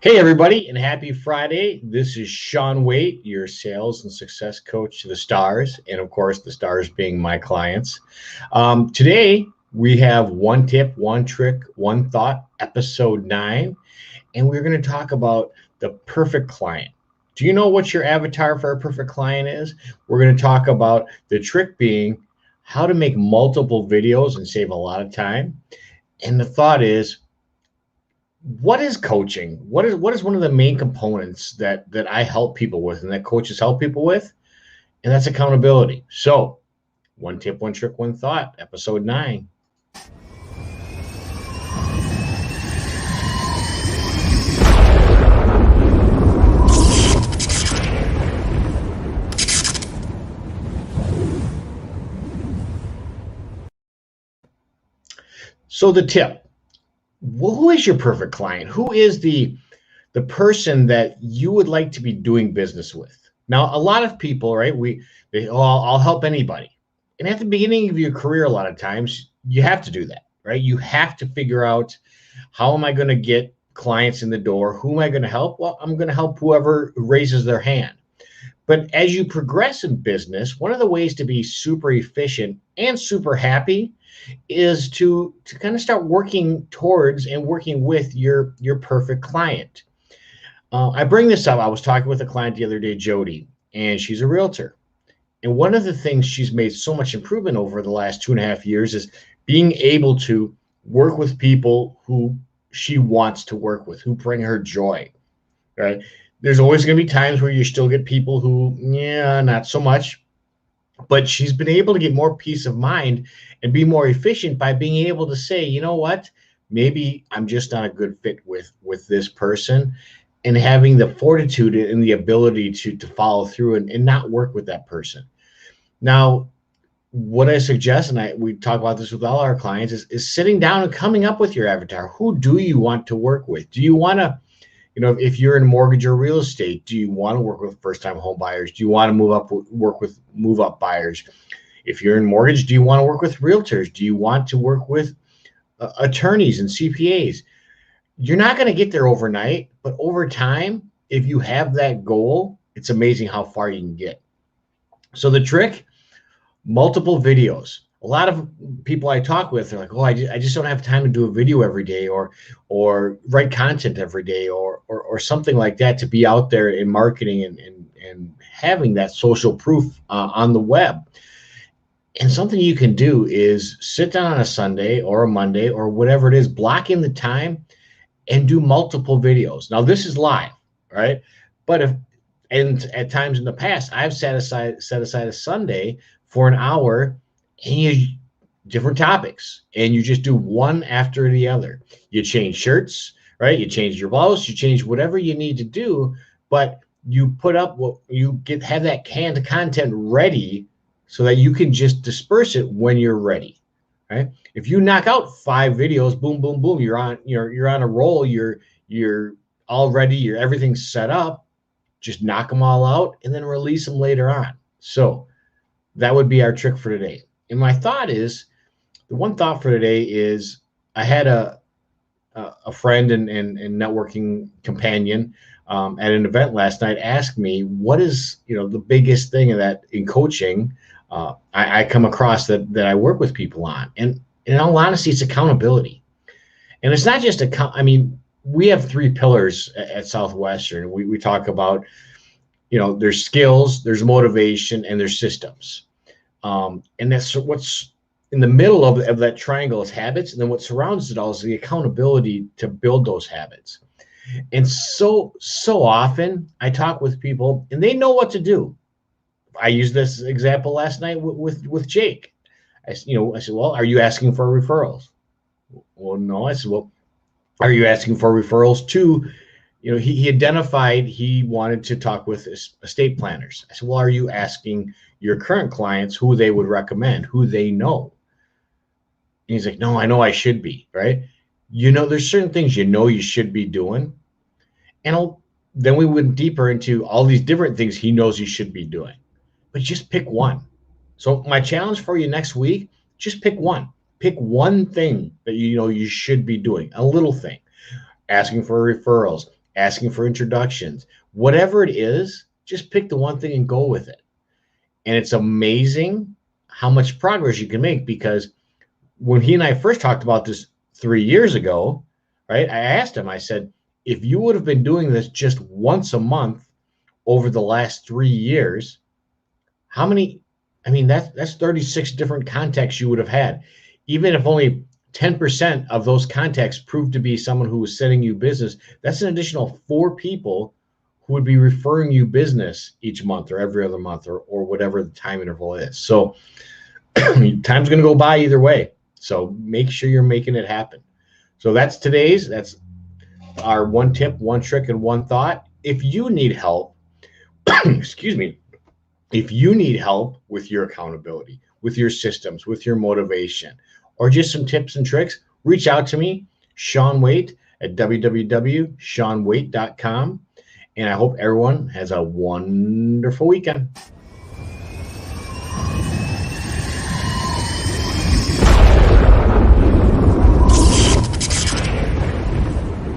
Hey, everybody, and happy Friday. This is Sean Waite, your sales and success coach to the stars, and of course, the stars being my clients. Today, we have one tip, one trick, one thought, episode 9, and we're going to talk about the perfect client. Do you know what your avatar for a perfect client is? We're going to talk about the trick being how to make multiple videos and save a lot of time. And the thought is, what is coaching? What is one of the main components that I help people with and that coaches help people with? And that's accountability. So, one tip, one trick, one thought, episode 9. So the tip, who is your perfect client? Who is the person that you would like to be doing business with? Now, a lot of people, right? I'll help anybody. And at the beginning of your career, a lot of times you have to do that, right? You have to figure out, how am I going to get clients in the door? Who am I going to help? Well, I'm going to help whoever raises their hand. But as you progress in business, one of the ways to be super efficient and super happy is to kind of start working towards and working with your perfect client. I bring this up. I was talking with a client the other day, Jody, and she's a realtor. And one of the things she's made so much improvement over the last 2.5 years is being able to work with people who she wants to work with, who bring her joy, right? There's always going to be times where you still get people who, yeah, not so much. But she's been able to get more peace of mind and be more efficient by being able to say, you know what, maybe I'm just not a good fit with this person, and having the fortitude and the ability to follow through and not work with that person. Now, what I suggest, and we talk about this with all our clients, is sitting down and coming up with your avatar. Who do you want to work with? Do you want to, if you're in mortgage or real estate, do you want to work with first-time home buyers? Do you want to work with move-up buyers? If you're in mortgage, do you want to work with realtors? Do you want to work with attorneys and CPAs? You're not going to get there overnight, but over time, if you have that goal, it's amazing how far you can get. So the trick, multiple videos. A lot of people I talk with are like, oh, I just don't have time to do a video every day, or write content every day, or something like that, to be out there in marketing and having that social proof on the web. And something you can do is sit down on a Sunday or a Monday or whatever it is, block in the time and do multiple videos. Now, this is live, right? But at times in the past, I've set aside a Sunday for an hour, and you different topics, and you just do one after the other. You change shirts, right? You change your blouse, you change whatever you need to do, but you put up what you have that canned content ready so that you can just disperse it when you're ready, right? If you knock out 5 videos, boom, boom, boom, you're on a roll. You're all ready. Everything's set up. Just knock them all out and then release them later on. So that would be our trick for today. And my thought is, the one thought for today is, I had a friend and networking companion at an event last night ask me, what is the biggest thing in coaching I come across that I work with people on. And in all honesty, it's accountability. And it's not just we have 3 pillars at Southwestern. We talk about, there's skills, there's motivation, and there's systems. And that's what's in the middle of that triangle is habits. And then what surrounds it all is the accountability to build those habits. And so often I talk with people and they know what to do. I used this example last night with Jake. I said, well, are you asking for referrals? Well, no. I said, well, are you asking for referrals to, he identified he wanted to talk with estate planners. I said, well, are you asking your current clients who they would recommend, who they know? And he's like, no, I know I should be, right? There's certain things you should be doing. And then we went deeper into all these different things he knows he should be doing. But just pick one. So my challenge for you next week, just pick one. Pick one thing that you should be doing, a little thing. Asking for referrals, asking for introductions, whatever it is, just pick the one thing and go with it. And it's amazing how much progress you can make, because when he and I first talked about this 3 years ago, right, I asked him, I said, if you would have been doing this just once a month over the last 3 years, how many, I mean, that's 36 different contacts you would have had. Even if only 10% of those contacts proved to be someone who was sending you business, that's an additional 4 people who would be referring you business each month or every other month, or whatever the time interval is. So time's going to go by either way. So make sure you're making it happen. So that's our one tip, one trick, and one thought. If you need help, excuse me, if you need help with your accountability, with your systems, with your motivation, or just some tips and tricks, reach out to me, Sean Waite, at www.seanwaite.com. And I hope everyone has a wonderful weekend.